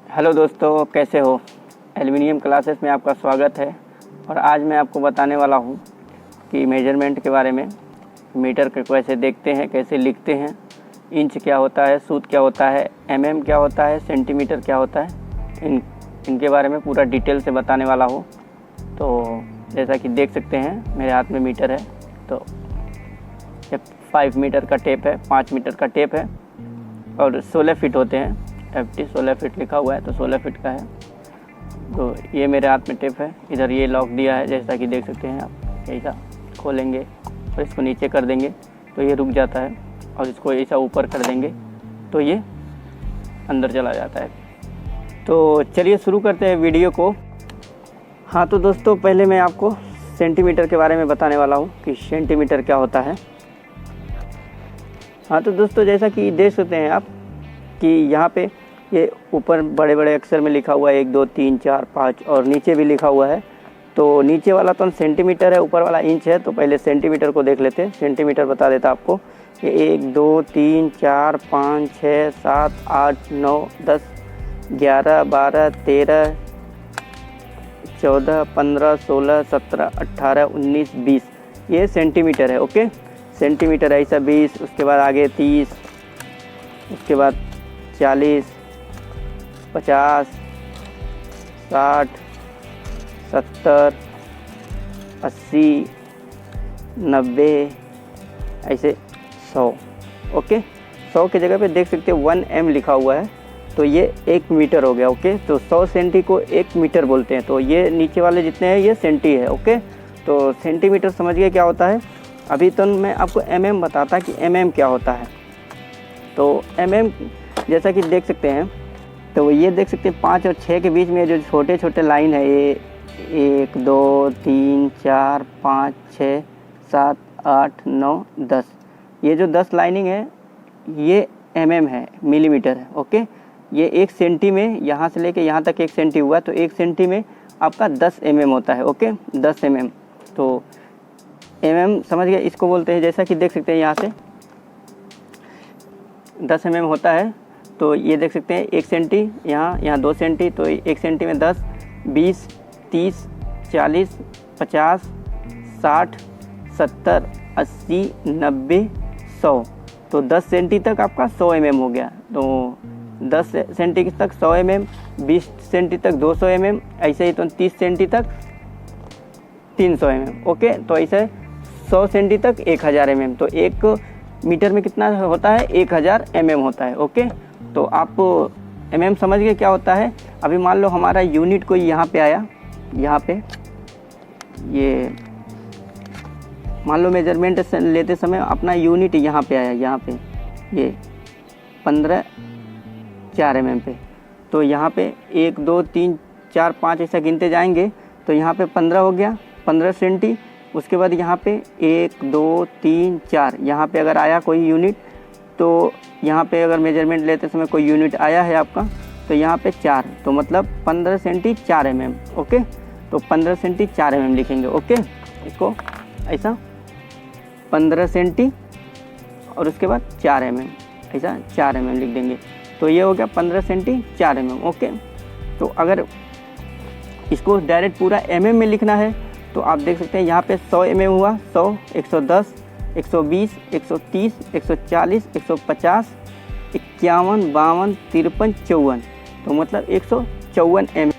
Hello दोस्तों, कैसे हो। एल्युमिनियम क्लासेस में आपका स्वागत है। और आज मैं आपको बताने वाला हूँ कि मेजरमेंट के बारे में, मीटर को कैसे देखते हैं, कैसे लिखते हैं, इंच क्या होता है, सूत क्या होता है, mm क्या होता है, सेंटीमीटर क्या होता है, इनके बारे में पूरा डिटेल से बताने वाला हूँ। तो जैसा कि देख सकते हैं मेरे हाथ में मीटर है। तो ये 5 मीटर का टेप है, 5 मीटर का टेप है और 16 फीट होते हैं। FT 16 फीट लिखा हुआ है तो 16 फीट का है। तो ये मेरे हाथ में टेप है। इधर ये लॉक दिया है, जैसा कि देख सकते हैं आप। ऐसा खोलेंगे और इसको नीचे कर देंगे तो ये रुक जाता है, और इसको ऐसा ऊपर कर देंगे तो ये अंदर चला जाता है। तो चलिए शुरू करते हैं वीडियो को। हाँ तो दोस्तों, पहले मैं आपको सेंटीमीटर के बारे में बताने वाला हूँ कि सेंटीमीटर क्या होता है। हाँ तो दोस्तों, जैसा कि देख सकते हैं आप कि यहाँ पे ये ऊपर बड़े बड़े अक्षर में लिखा हुआ है 1 2 3 4 5, और नीचे भी लिखा हुआ है। तो नीचे वाला तो सेंटीमीटर है, ऊपर वाला इंच है। तो पहले सेंटीमीटर को देख लेते हैं। सेंटीमीटर बता देता आपको। ये 1 2 3 4 5 6 7 8 9 10 11 12 13 14 15 16 17 18 19 20, ये सेंटीमीटर है। ओके, सेंटीमीटर ऐसा 20, उसके बाद आगे 30, उसके बाद 40 50 60 70 80 90 ऐसे 100। ओके, 100 की जगह पे देख सकते हैं 1m लिखा हुआ है, तो ये 1 मीटर हो गया। ओके, तो 100 सेंटी को 1 मीटर बोलते हैं। तो ये नीचे वाले जितने हैं ये सेंटी है। ओके, तो सेंटीमीटर समझ गए क्या होता है। अभी तो मैं आपको mm बताता कि mm क्या होता है। तो mm जैसा कि देख सकते हैं, तो ये देख सकते हैं 5 और 6 के बीच में जो छोटे छोटे लाइन है, ये 1 2 3 4 5 6 7 8 9 10, ये जो 10 लाइनिंग है ये mm है, मिलीमीटर है। ओके, ये 1 सेंटी में यहाँ से लेके यहाँ तक 1 सेंटी हुआ, तो 1 सेंटी में आपका 10 mm होता है। Okay, 10 mm। तो mm समझ गए, इसको बोलते हैं। जैसा कि देख सकते हैं यहाँ से 10 mm होता है। तो ये देख सकते हैं 1 सेंटी, यहाँ 2 सेंटी, तो 1 सेंटी में 10 20 30 40 50 60 70 80 90 100। तो 10 सेंटी तक आपका 100 mm हो गया। तो 10 सेंटी तक 100 mm, 20 सेंटी तक 200 mm, ऐसे ही तो 30 सेंटी तक 300 mm। ओके, तो ऐसे 100 सेंटी तक 1000 mm। तो 1 मीटर में कितना होता है, 1000 mm होता है। ओके, तो आप mm समझ गए क्या होता है। अभी मान लो हमारा यूनिट कोई यहाँ पे आया, यहाँ पे ये मान लो मेजरमेंट लेते समय अपना यूनिट यहाँ पे आया, यहाँ पे ये 15 4 mm पे। तो यहाँ पे 1 2 3 4 5 ऐसा गिनते जाएंगे, तो यहाँ पे 15 हो गया, 15 सेंटी। उसके बाद यहाँ पे 1 2 3 4, यहाँ पे अगर आया कोई यूनिट, तो यहाँ पे अगर मेजरमेंट लेते समय कोई यूनिट आया है आपका, तो यहाँ पे 4, तो मतलब 15 सेंटी 4 mm। ओके, तो 15 सेंटी 4 mm लिखेंगे। ओके, इसको ऐसा 15 सेंटी और उसके बाद 4 mm, ऐसा 4 mm लिख देंगे। तो ये हो गया 15 सेंटी 4 mm। ओके, तो अगर इसको डायरेक्ट पूरा mm में लिखना है तो आप देख सकते हैं यहाँ पे 100 mm हुआ, 100 110 120 130 140 150 51 52 53 54, तो मतलब 154 mm।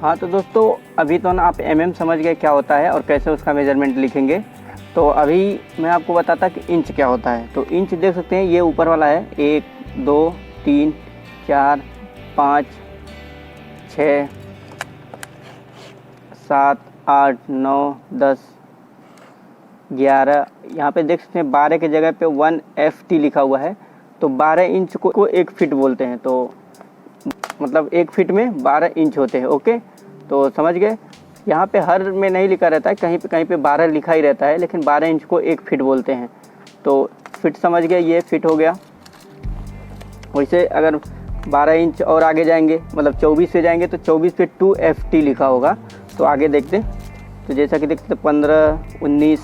हाँ तो दोस्तों, अभी तो ना आप mm समझ गए क्या होता है और कैसे उसका मेजरमेंट लिखेंगे। तो अभी मैं आपको बताता कि इंच क्या होता है। तो इंच देख सकते हैं, ये ऊपर वाला है 1 2 3 4 5 6 7 8 9 10 11, यहाँ पे देख सकते हैं 12 की जगह पे 1FT लिखा हुआ है। तो 12 इंच को 1 फीट बोलते हैं। तो मतलब 1 फीट में 12 इंच होते हैं। ओके, तो समझ गए। यहाँ पे हर में नहीं लिखा रहता है, कहीं पे 12 लिखा ही रहता है, लेकिन 12 इंच को 1 फीट बोलते हैं। तो फिट समझ गए, ये फिट हो गया। वैसे अगर 12 इंच और आगे जाएंगे, मतलब 24 पे जाएंगे, तो 24 पे 2FT लिखा होगा। तो आगे देखते हैं, तो जैसा कि देखते 15 19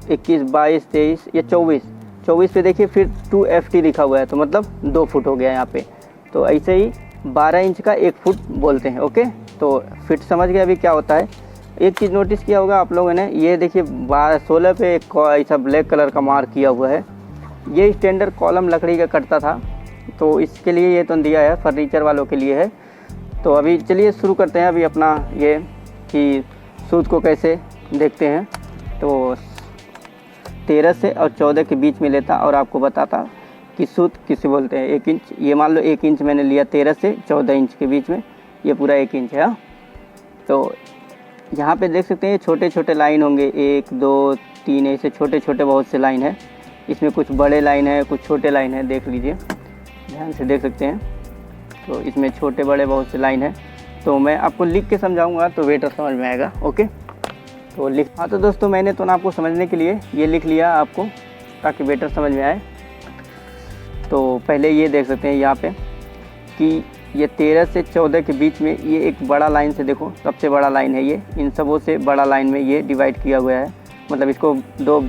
21 22 23 या 24, 24 पे देखिए फिर 2FT लिखा हुआ है, तो मतलब 2 फुट हो गया यहाँ पे। तो ऐसे ही 12 इंच का 1 फुट बोलते हैं। ओके, तो फिट समझ गए अभी क्या होता है। एक चीज़ नोटिस किया होगा आप लोगों ने, ये देखिए 16 पे एक ऐसा ब्लैक कलर का मार्क किया हुआ है। ये स्टैंडर्ड कॉलम लकड़ी का कटता था, तो इसके लिए ये तो दिया है, फर्नीचर वालों के लिए है। तो अभी चलिए शुरू करते हैं अभी अपना ये कि सूत को कैसे देखते हैं। तो 13 से और 14 के बीच में लेता और आपको बताता कि सूत किसे बोलते हैं। 1 इंच, ये मान लो 1 इंच मैंने लिया, 13 से 14 इंच के बीच में ये पूरा 1 इंच है। तो यहाँ पे देख सकते हैं छोटे छोटे लाइन होंगे, 1 2 3 ऐसे छोटे छोटे बहुत से लाइन है। इसमें कुछ बड़े लाइन है, कुछ छोटे लाइन है, देख लीजिए ध्यान से देख सकते हैं। तो इसमें छोटे बड़े बहुत से लाइन है। तो मैं आपको लिख के समझाऊंगा तो बेटर समझ में आएगा। ओके, तो हाँ तो दोस्तों मैंने तो ना आपको समझने के लिए ये लिख लिया आपको, ताकि बेटर समझ में आए। तो पहले ये देख सकते हैं यहाँ पे कि ये 13 से 14 के बीच में ये एक बड़ा लाइन से देखो, सबसे बड़ा लाइन है ये, इन सबों से बड़ा लाइन में ये डिवाइड किया हुआ है, मतलब इसको 2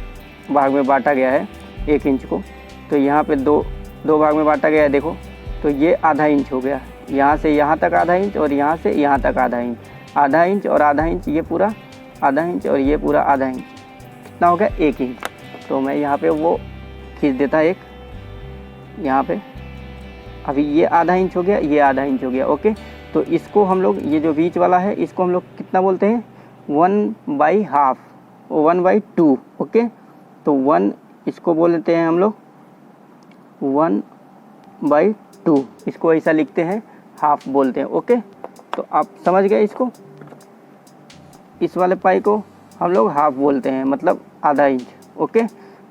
भाग में बांटा गया है 1 इंच को। तो यहाँ पे दो भाग में बांटा गया है देखो। तो ये आधा इंच हो गया, यहाँ से यहाँ तक आधा इंच और यहाँ से यहाँ तक आधा इंच, आधा इंच और आधा इंच, ये पूरा आधा इंच और ये पूरा आधा इंच, कितना हो गया 1 इंच। तो मैं यहाँ पे वो खींच देता एक यहाँ पे, अभी ये आधा इंच हो गया, ये आधा इंच हो गया। ओके, तो इसको हम लोग, ये जो बीच वाला है इसको हम लोग कितना बोलते हैं 1/2, 1/2। ओके, तो 1 इसको बोल देते हैं हम लोग 1/2, इसको ऐसा लिखते हैं, हाफ बोलते हैं। ओके, तो आप समझ गए इसको, इस वाले पाई को हम लोग हाफ बोलते हैं, मतलब आधा इंच। ओके,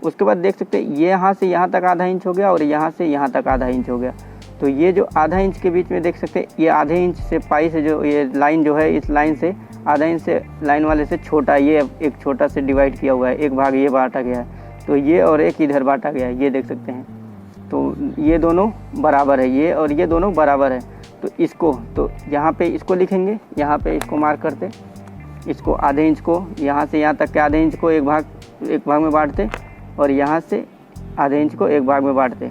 उसके बाद देख सकते हैं ये यहाँ से यहाँ तक आधा इंच हो गया और यहाँ से यहाँ तक आधा इंच हो गया। तो ये जो आधा इंच के बीच में देख सकते हैं, ये आधे इंच से पाई से जो ये लाइन जो है, इस लाइन से आधा इंच से लाइन वाले से छोटा, ये एक छोटा से डिवाइड किया हुआ है, एक भाग ये बांटा गया है। तो ये और एक इधर बांटा गया है, ये देख सकते हैं। तो ये दोनों बराबर है, ये और ये दोनों बराबर है। तो इसको, तो यहाँ पे इसको लिखेंगे, यहाँ पे इसको मार्क करते, इसको आधे इंच को यहाँ से यहाँ तक के आधे इंच को एक भाग में बांटते और यहाँ से आधे इंच को एक भाग में बांटते।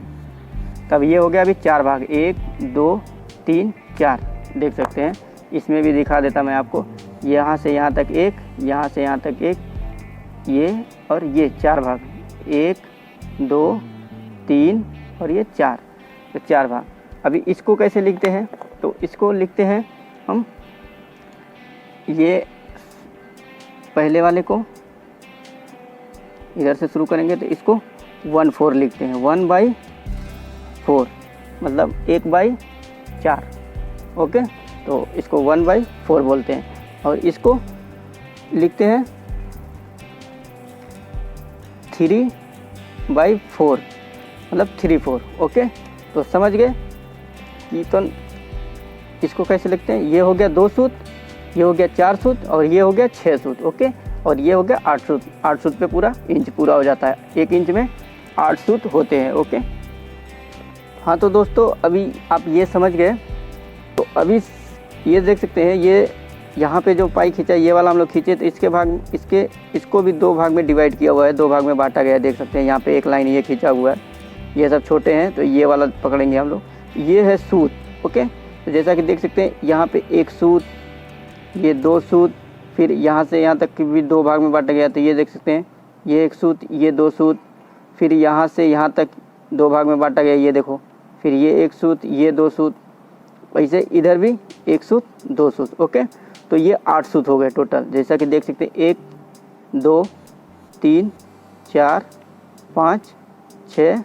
तब ये हो गया अभी 4 भाग, 1 2 3 4 देख सकते हैं। इसमें भी दिखा देता मैं आपको, यहाँ से यहाँ तक 1, यहाँ से यहाँ तक 1, ये और ये 4 भाग, 1 2 3 और ये 4, तो 4 भाग। अभी इसको कैसे लिखते हैं, तो इसको लिखते हैं हम, ये पहले वाले को इधर से शुरू करेंगे तो इसको 1/4 लिखते हैं, 1/4 मतलब 1/4। ओके, तो इसको 1/4 बोलते हैं। और इसको लिखते हैं 3/4 मतलब 3/4। ओके, तो समझ गए कि तो इसको कैसे लिखते हैं। ये हो गया 2 सूत, ये हो गया 4 सूत और ये हो गया 6 सूत। ओके, और ये हो गया 8 सूत। 8 सूत पे पूरा इंच पूरा हो जाता है, 1 इंच में 8 सूत होते हैं। ओके, हाँ तो दोस्तों अभी आप ये समझ गए। तो अभी ये देख सकते हैं, ये यहाँ पे जो पाई खींचा ये वाला हम लोग खींचे, तो इसको भी 2 भाग में डिवाइड किया हुआ है, 2 भाग में बांटा गया है। देख सकते हैं यहाँ पे एक लाइन ये खींचा हुआ है, ये सब छोटे हैं, तो ये वाला पकड़ेंगे हम लोग। ये है सूत। ओके, तो जैसा कि देख सकते हैं यहाँ पे 1 सूत, ये 2 सूत, फिर यहाँ से यहाँ तक भी 2 भाग में बांटा गया। तो ये देख सकते हैं, ये 1 सूत, ये 2 सूत, फिर यहाँ से यहाँ तक 2 भाग में बांटा गया, ये देखो, फिर ये 1 सूत, ये 2 सूत, वैसे इधर भी 1 सूत 2 सूत। ओके, तो ये 8 सूत हो गए टोटल, जैसा कि देख सकते हैं 1 2 3 4 5 6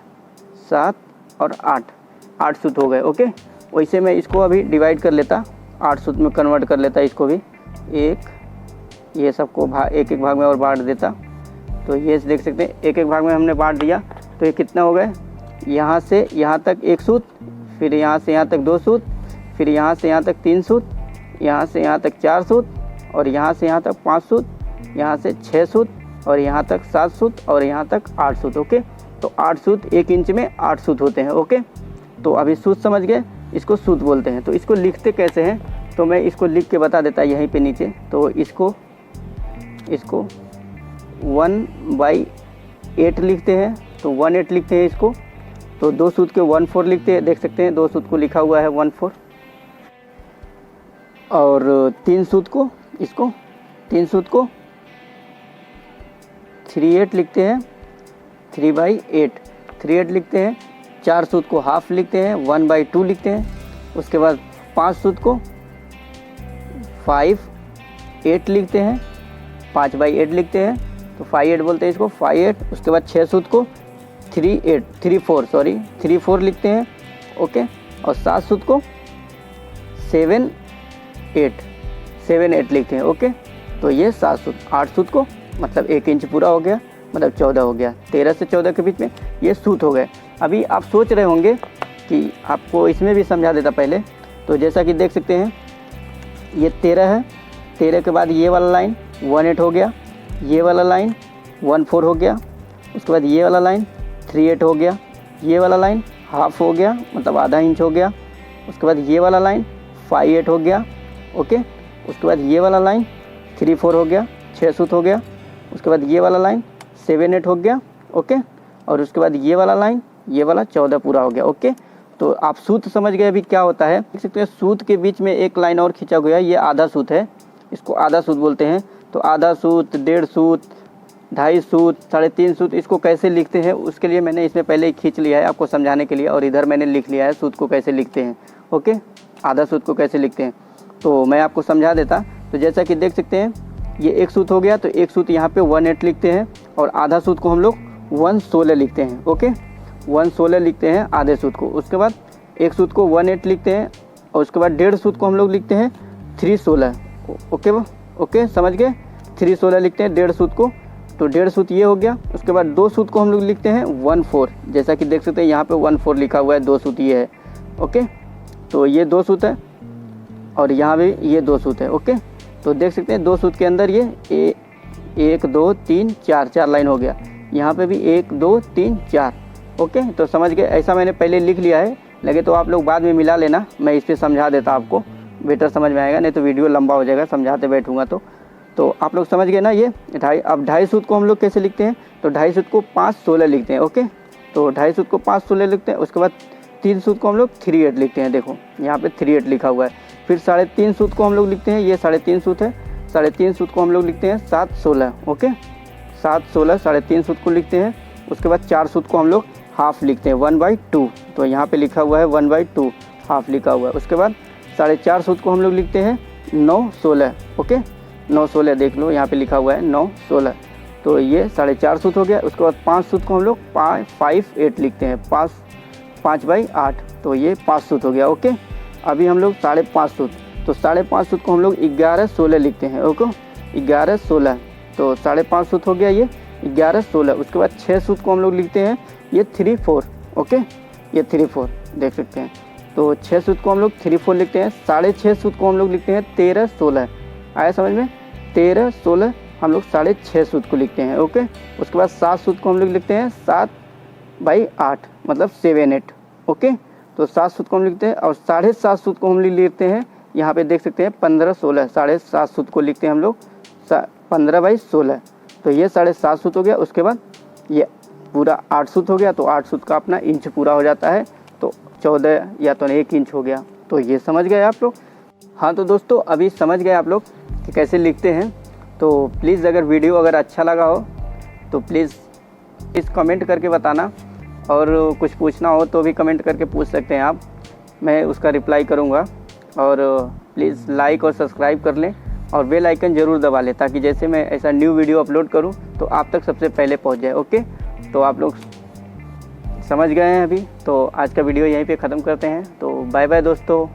7 और 8 सूत हो गए। ओके, वैसे मैं इसको अभी डिवाइड कर लेता, 8 सूत में कन्वर्ट कर लेता इसको भी, ये सबको एक एक भाग में और बांट देता। तो ये देख सकते हैं एक एक भाग में हमने बांट दिया। तो ये कितना हो गए, यहाँ से यहाँ तक 1 सूत, फिर यहाँ से यहाँ तक 2 सूत, फिर यहाँ से यहाँ तक 3 सूत, यहाँ से यहाँ तक 4 सूत, और यहाँ से यहाँ तक 5 सूत, यहाँ से 6 सूत, और यहाँ तक 7 सूत, और यहाँ तक 8 सूत। ओके, तो 8 सूत 1 इंच में 8 सूत होते हैं। ओके, तो अभी सूत समझ गए, इसको सूत बोलते हैं। तो इसको लिखते कैसे हैं, तो मैं इसको लिख के बता देता यहीं पे नीचे। तो इसको 1/8 लिखते हैं, तो 1/8 लिखते हैं इसको। तो 2 सूत के 1/4 लिखते हैं, देख सकते हैं 2 सूत को लिखा हुआ है 1/4। और 3 सूत को, इसको 3 सूत को 3/8 लिखते हैं, 3/8 3/8 लिखते हैं। 4 सूत को हाफ लिखते हैं, 1/2 लिखते हैं। उसके बाद 5 सूत को 5/8 लिखते हैं, 5/8 लिखते हैं, तो 5/8 बोलते हैं इसको, 5/8। उसके बाद 6 सूत को 3/4 लिखते हैं, ओके। और 7 सूत को 7/8 लिखते हैं, ओके। तो ये 7 सूत, 8 सूत को मतलब 1 इंच पूरा हो गया, मतलब 14 हो गया। 13 से 14 के बीच में ये सूत हो गए। अभी आप सोच रहे होंगे कि आपको इसमें भी समझा देता पहले। तो जैसा कि देख सकते हैं ये 13 है, 13 के बाद ये वाला लाइन 1/8 हो गया, ये वाला लाइन 1/4 हो गया। उसके बाद ये वाला लाइन 3/8 हो गया, ये वाला लाइन हाफ हो गया मतलब आधा इंच हो गया। उसके बाद ये वाला लाइन 5/8 हो गया, ओके। उसके बाद ये वाला लाइन 3/4 हो गया, 6 सूत हो गया। उसके बाद ये वाला लाइन 7/8 हो गया, ओके। और उसके बाद ये वाला लाइन, ये वाला 14 पूरा हो गया, ओके। तो आप सूत समझ गए अभी क्या होता है। देख सकते हैं सूत के बीच में एक लाइन और खींचा गया, ये आधा सूत है, इसको आधा सूत बोलते हैं। तो आधा सूत, 1.5 सूत, 2.5 सूत, 3.5 सूत, इसको कैसे लिखते हैं उसके लिए मैंने इसमें पहले ही खींच लिया है आपको समझाने के लिए। और इधर मैंने लिख लिया है सूत को कैसे लिखते हैं, ओके, आधा सूत को कैसे लिखते हैं। तो मैं आपको समझा देता। तो जैसा कि देख सकते हैं ये 1 सूत हो गया, तो 1 सूत यहाँ पे 1/8 लिखते हैं। और आधा सूत को हम लोग 1/16 लिखते हैं, ओके, 1/16 लिखते हैं आधे सूत को। उसके बाद 1 सूत को 1/8 लिखते हैं। और उसके बाद 1.5 सूत को हम लोग लिखते हैं 3/16, ओके ओके, समझ गए। 3/16 लिखते हैं 1.5 सूत को, तो 1.5 सूत ये हो गया। उसके बाद 2 सूत को हम लोग लिखते हैं 1/4, जैसा कि देख सकते हैं यहाँ पे 1/4 लिखा हुआ है, 2 सूत ये है, ओके। तो ये 2 सूत है और यहाँ भी ये 2 सूत है, ओके। तो देख सकते हैं 2 सूत के अंदर ये 1 2 3 4 लाइन हो गया। यहाँ पे भी 1 2 3 4, ओके। तो समझ गए, ऐसा मैंने पहले लिख लिया है, लगे तो आप लोग बाद में मिला लेना, मैं इस पर समझा देता आपको, बेटर समझ में आएगा, नहीं तो वीडियो लंबा हो जाएगा समझाते बैठूंगा। तो आप लोग समझ गए ना ये 2.5। अब 2.5 सूत को हम लोग कैसे लिखते हैं, तो 2.5 सूत को 5/16 लिखते हैं, ओके। तो 2.5 सूत को 5/16 लिखते हैं। उसके बाद 3 सूत को हम लोग 3/8 लिखते हैं, देखो यहाँ पे 3/8 लिखा हुआ है। फिर 3.5 सूत को हम लोग लिखते हैं, ये 3.5 सूत है, 3.5 सूत को हम लोग लिखते हैं 7/16, ओके, 7/16 3.5 सूत को लिखते हैं। उसके बाद 4 सूत को हम लोग हाफ लिखते हैं 1/2, तो यहाँ पे लिखा हुआ है 1/2 हाफ लिखा हुआ है। उसके बाद 4.5 सूत को हम लोग लिखते हैं 9/16, ओके, 9/16 देख लो यहाँ पे लिखा हुआ है 9/16, तो ये 4.5 सूत हो गया। उसके बाद 5 सूत को हम लोग 5/8 लिखते हैं, 5/8, तो ये 5 सूत हो गया, ओके। अभी हम लोग 5.5 सूत, तो 5.5 सूत को हम लोग 11/16 लिखते हैं, ओके, 11/16, तो 5.5 सूत हो गया ये 11/16। उसके बाद 6 सूत को हम लोग लिखते हैं ये 3/4, ओके, ये 3/4 देख सकते हैं। तो 6 सूत को हम लोग 3/4 लिखते हैं। 6.5 सूत को हम लोग लिखते हैं 13/16, आया समझ में, 13/16 हम लोग 6.5 सूत को लिखते हैं, ओके। उसके बाद 7 सूत को हम लोग लिखते हैं 7/8 मतलब 7/8, ओके। तो 7 सूत को हम लिखते हैं। और 7.5 सूत को हम लोग लिखते हैं, यहाँ पे देख सकते हैं 15/16, 7.5 सूत को लिखते हैं हम लोग 15/16, तो ये 7.5 सूत हो गया। उसके बाद ये पूरा 8 सूत हो गया, तो 8 सूत का अपना इंच पूरा हो जाता है, तो 14 या तो 1 इंच हो गया। तो ये समझ गए आप लोग। हाँ तो दोस्तों अभी समझ गए आप लोग कि कैसे लिखते हैं। तो प्लीज़ अगर वीडियो अगर अच्छा लगा हो तो प्लीज़ कमेंट करके बताना, और कुछ पूछना हो तो भी कमेंट करके पूछ सकते हैं आप, मैं उसका रिप्लाई करूँगा। और प्लीज़ लाइक और सब्सक्राइब कर लें और बेल आइकन ज़रूर दबा लें, ताकि जैसे मैं ऐसा न्यू वीडियो अपलोड करूँ तो आप तक सबसे पहले पहुँच जाए, ओके। तो आप लोग समझ गए हैं अभी, तो आज का वीडियो यहीं पे ख़त्म करते हैं। तो बाय बाय दोस्तों।